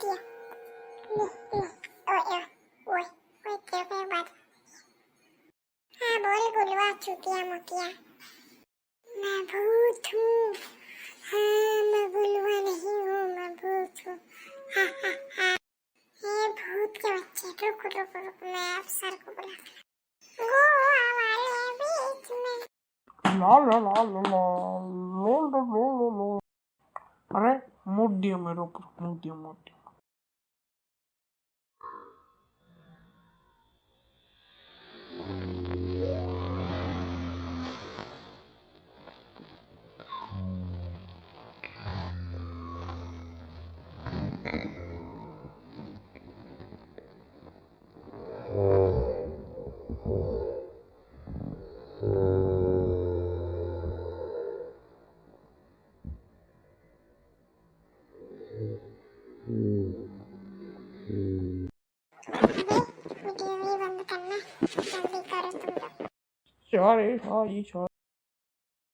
मोतिया ओए ओए ओए तेरे को एक बात। हाँ बोल गुलवा चुतिया मोतिया। मैं भूत हूँ। हाँ मैं गुलवा नहीं हूँ, मैं भूत हूँ। हाँ हाँ हाँ। ये भूत के बच्चे, रुको रुको रुको, मैं अफसर को बुला। गोवा वाले बीच में। ला ला ला ला ला लो लो लो लो लो। अरे मूड दिया मेरे ऊपर, मूड दिया मूड दिया। अबे वीडियो भी बंद करना, जल्दी करो तुम लोग। Sorry sorry sorry.